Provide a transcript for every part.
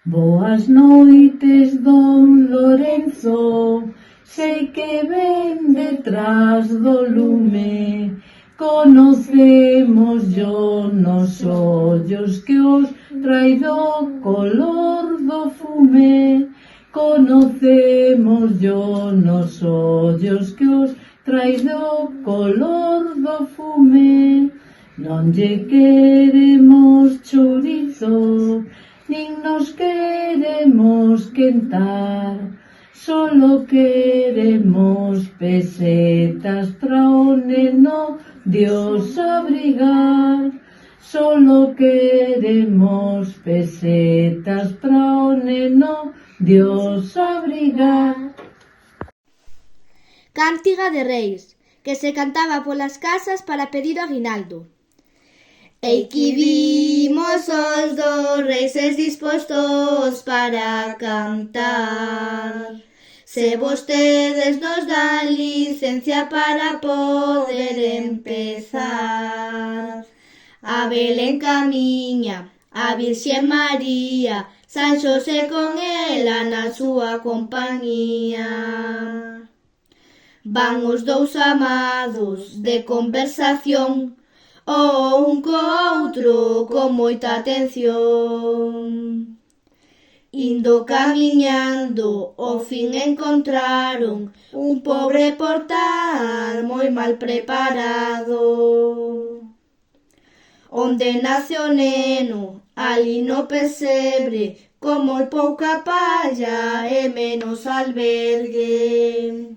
Boas noites, don Lorenzo, sei que ven detrás do lume. Conocemos yo nos ollos que os traido color do fume. Conocemos yo nos ollos que os traido color do fume. Non lle queremos chorizo, nin nos queremos quentar, solo queremos pesetas para o neno Dios abrigar. Solo queremos pesetas para o neno Dios abrigar. Cántiga de Reis, que se cantaba polas casas para pedir o aguinaldo. Ei que vimos os dos reises dispostos para cantar. Se vostedes nos dan licencia para poder empezar. A Belén camiña, a Virxe María, San Xosé con ela na súa compañía. Van os dous amados de conversación, o un co outro con moita atención. Indo camiñando, ao fin encontraron un pobre portal moi mal preparado. Onde nace o neno, ali no pesebre, con moi pouca palla e menos albergue.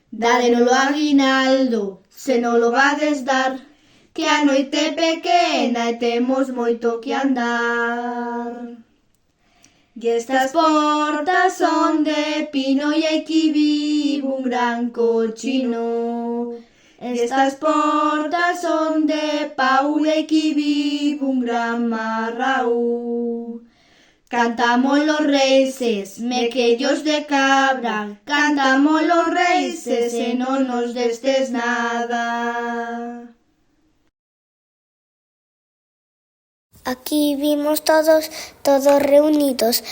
Dádenolo aguinaldo, se non lo vades dar, que a noite é pequena e temos moito que andar. E estas portas son de pino e aquí vive un gran cochino. Estas portas son de pau e aquí vive un gran marraú. Cantamos los reises, mequellos de cabra, cantamos los reises e non nos destes nada. Aquí vimos todos reunidos,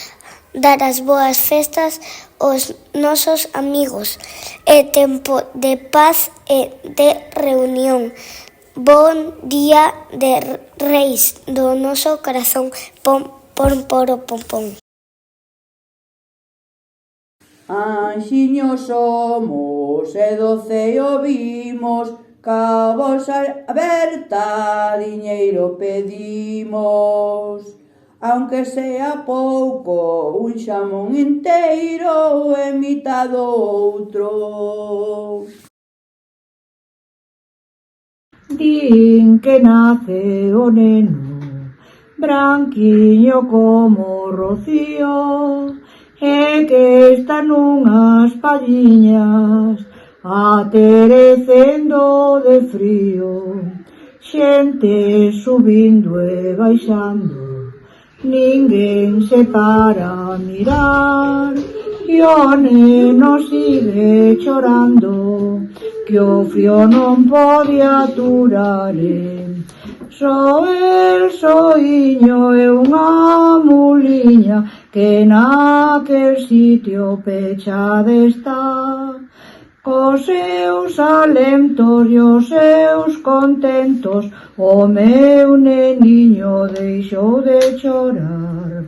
dar as boas festas aos nosos amigos. É tempo de paz e de reunión. Bon día de Reis do noso corazón. Pom, pom, poro, pom, pom. Anxiños somos e doce ouvimos, ca bolsa aberta diñeiro pedimos. Aunque sea pouco, un xamón inteiro e mitad do outro. Din que nace o neno, branquiño como o rocío, e que está nunhas palliñas, aterecendo de frío, xente subindo e baixando, ninguén se para a mirar, e o neno sigue chorando, que o frío non pode aturar. Só el soiño é unha muliña que naquel sitio pechada está, cos seus alentos e os seus contentos, o meu neniño deixou de chorar.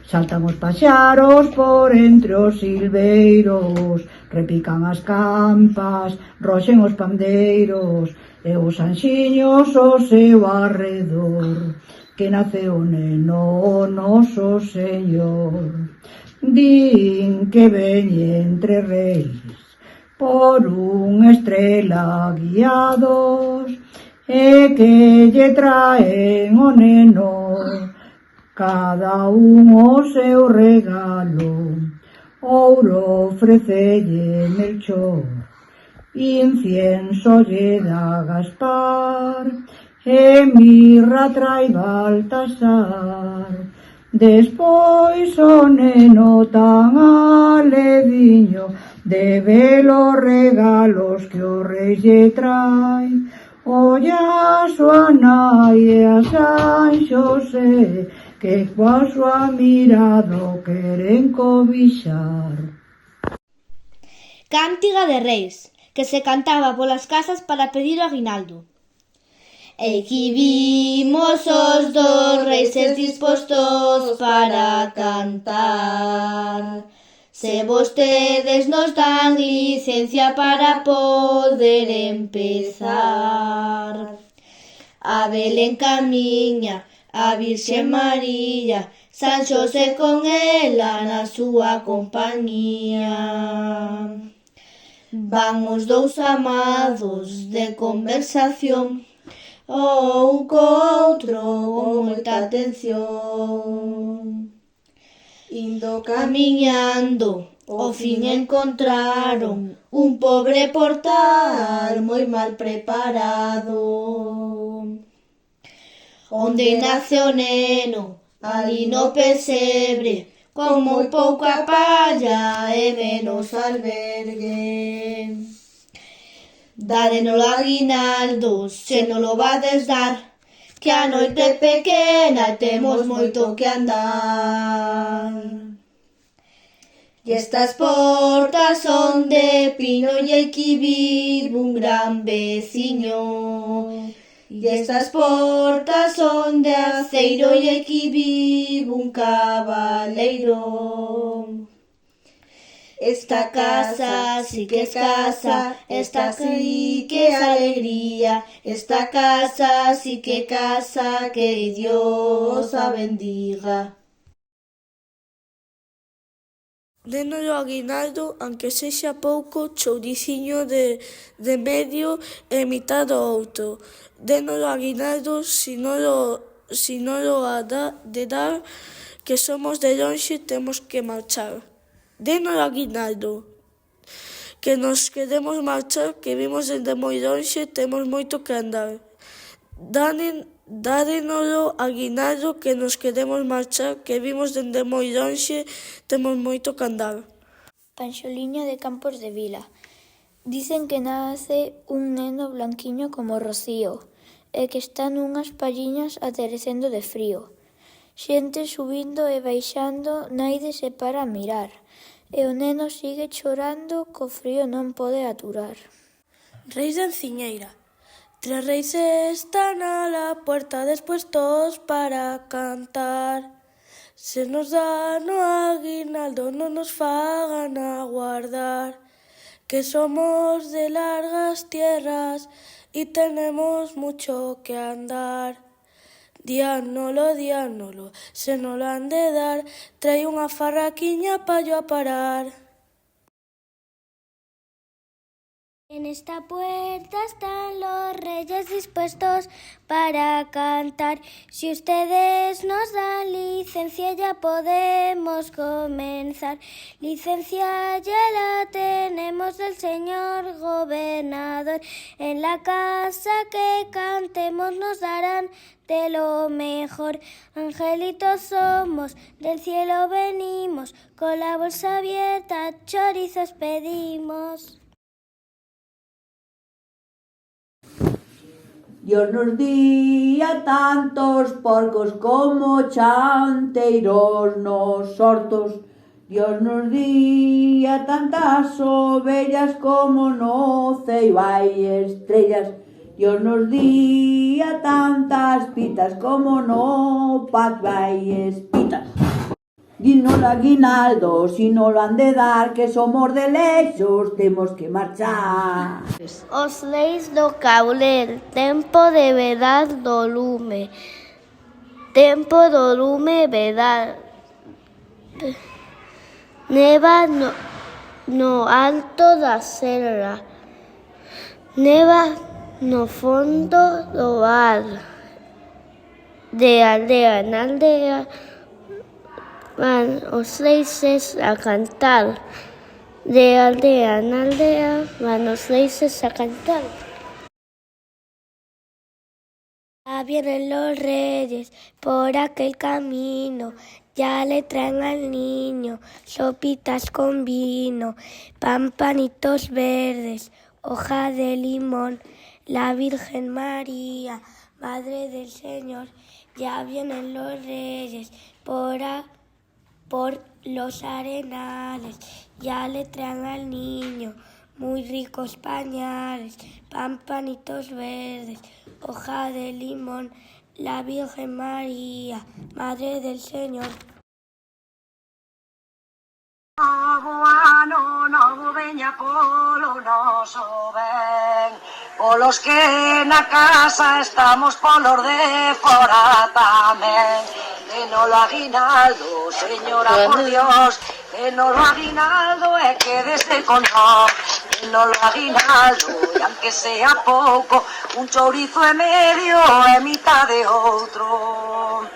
Saltan os paxaros por entre os silveiros, repican as campas, roxen os pandeiros, e os anxiños ao seu arredor, que nace o neno, o noso Señor. Din que veñe entre reis, por unha estrela guiados, e que lle traen o neno, cada un o seu regalo. Ouro ofrecelle Melchor, incienso lle da Gaspar, e mirra trai Baltasar. Despois o neno tan alediño de ver os regalos que o rei lle trai. Olla a súa nai e a San Xosé, que coa súa mirada queren cobixar. Cántiga de Reis, que se cantaba polas casas para pedir o aguinaldo. Aquí vimos os dos reises dispostos para cantar. Se vostedes nos dan licencia para poder empezar. A Belén camiña, a Virxe María, San Xosé con ela na súa compañía. Van os dous amados de conversación, un co outro con moita atención. Indo camiñando, ao fin encontraron un pobre portal moi mal preparado. Onde nace o neno, ali no pesebre, con moi pouca palla e menos albergue. Dádenolo aguinaldo, se non lo vades dar, que a noite é pequena e temos moito que andar. E estas portas son de pino e aquí vive un gran veciño. E estas portas son de aceiro e aquí vive un cabaleiro. Esta casa sí que es casa, esta sí que es alegría, esta casa sí que casa, que Dios la bendiga. Denos o aguinaldo, aunque sexa pouco, chouriciño de medio e mitad do outro. Denos o aguinaldo, si non lo ha de dar, que somos de lonxe, temos que marchar. Denos o aguinaldo, que nos queremos marchar, que vimos dende moi lonxe, temos moito que andar. Dárenolo aguinaldo, que nos queremos marchar, que vimos dende moi lonxe, temos moito que andar. Panxoliña de Campos de Vila. Dicen que nace un neno blanquiño como Rocío e que está nunhas palliñas aterecendo de frío. Xente subindo e baixando, naide se para a mirar, e o neno sigue chorando, co frío non pode aturar. Reis de Enciñeira. 3 reis están a la puerta dispuestos para cantar. Se nos dan o aguinaldo, non nos fagan aguardar, que somos de largas tierras y tenemos mucho que andar. Diánolo, se nos lo han de dar, trae unha farraquiña pa yo a parar. En esta puerta están los reyes dispuestos para cantar. Si ustedes nos dan licencia ya podemos comenzar. Licencia ya la tenemos del señor gobernador. En la casa que cantemos nos darán de lo mejor. Angelitos somos, del cielo venimos, con la bolsa abierta chorizos pedimos. Dios nos día tantos porcos como chanteiros nos hortos. Dios nos día tantas ovellas como no ceo hai estrellas. Dios nos día tantas pitas como no patio hai espitas. Dinos aguinaldo, si no lo han de dar, que somos de lexos, temos que marchar. Os leis do cauler, tempo de vedar do lume, tempo do lume vedar. Neva no alto da serra, neva no fondo do mar. De aldea en aldea van os leises a cantar. De aldea en aldea van os leises a cantar. Ya vienen los reyes por aquel camino, ya le traen al niño sopitas con vino, panitos verdes, hoja de limón. La Virgen María Madre del Señor, ya vienen los reyes por los arenales, ya le traen al niño muy ricos pañales, panitos verdes, hoja de limón, la Virgen María, Madre del Señor. No veña polo noso ben, polos que na casa estamos polos de fora tamén. Que no lo aguinaldo, señora, por Dios, que no lo aguinaldo e que desde con nós. Que no lo aguinaldo, e aunque sea pouco, un chourizo e medio e mitad de outro.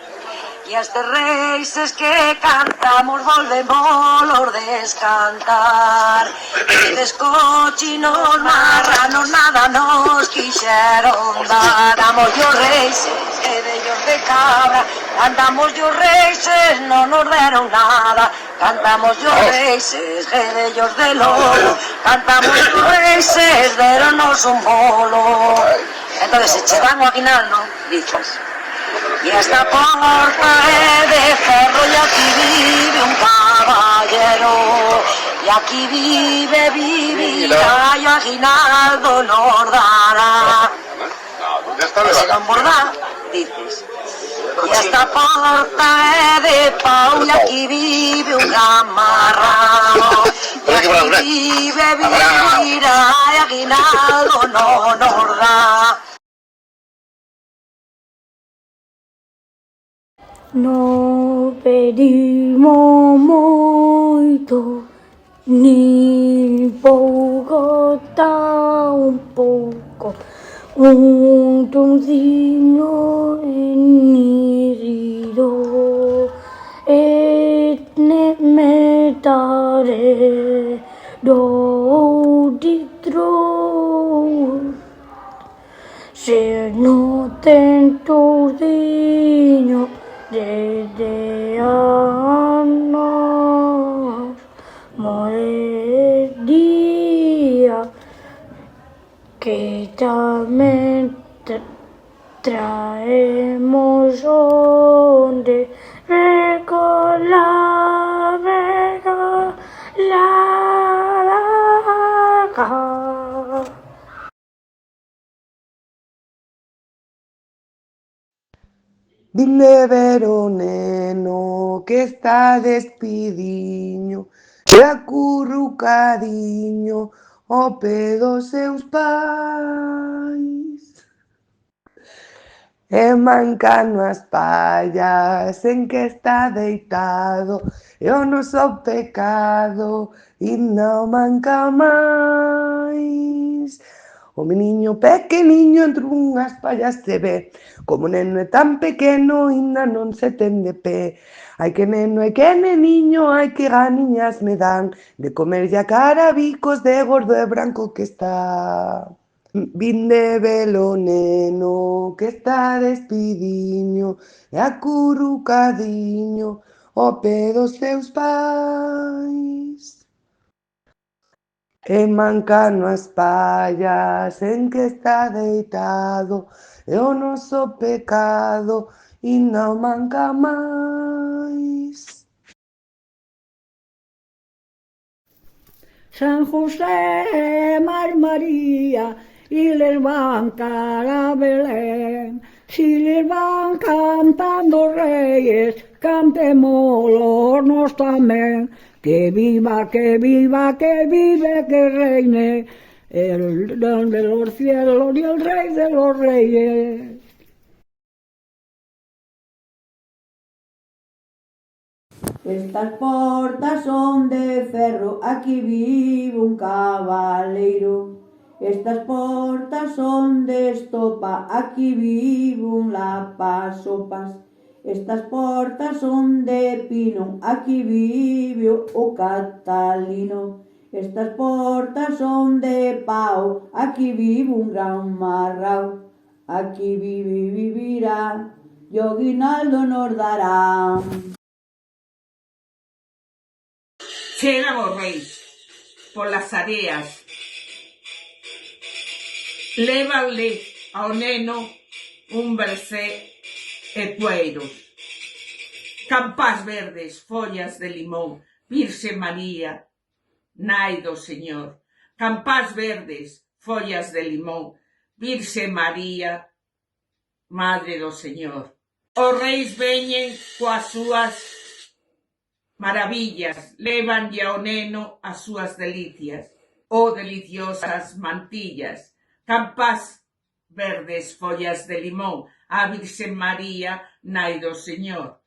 E estes reises que cantamos volvemos los descantar. Estes cochinos marranos nada nos quixeron dar. Cantamos os reises que dellos de cabra, cantamos os reises non nos deron nada. Cantamos os reises que dellos de lobo, cantamos os reises deronnos un bolo. Entón se che dan o aguinaldo, dices: y esta porta es de ferro y aquí vive un caballero, y aquí vivirá y aguinaldo nos dará. Se van bordar, dices. Y esta porta es de pau y aquí vive un gran marrano, y aquí vivirá y aguinaldo no nos da. No pedimos moito, ni pouco tampouco, un tonciño enirido, et ne metare do ditro. Se no ten tonciño desde anos morería, que tamén traemos onde recola la. Vinde ver o neno que está despidiño e acurrucadiño ao pé dos seus pais. E mancan as pallas en que está deitado, e o noso pecado e non manca máis. O meniño pequeniño entre unhas pallas se ve, como o neno é tan pequeno, inda non se ten de pé. Ai que neno e que neniño, ai que ganiñas me dan de comerlle a cara bicos de gordo e branco que está. Vinde velo neno que está despidiño e acurrucadiño ao pé dos seus pais. E mancan as pallas en que está deitado, e o noso pecado e non manca máis. San José, María, y les van cara a Belén. Si les van cantando reyes, cantémoslos tamén. Que viva, que viva, que vive, que reine el don de los cielos y el rey de los reyes. Estas portas son de ferro, aquí vive un cabaleiro. Estas portas son de estopa, aquí vive un lapasopas. Estas portas son de pino, aquí vive o Catalino. Estas portas son de pau, aquí vive un gran marrao. Aquí vivirá, y aguinaldo nos dará. Chegan os reis polas areas, lévanle ao neno un belcé e cueiros. Campás verdes, follas de limón, Virxe María, Nai do Señor. Campás verdes, follas de limón, Virxe María, Madre do Señor. Os reis veñen coas súas maravillas, levanlle ao neno as súas delicias, deliciosas mantillas. Campás verdes, follas de limón, a Virxe María, Nai do Señor.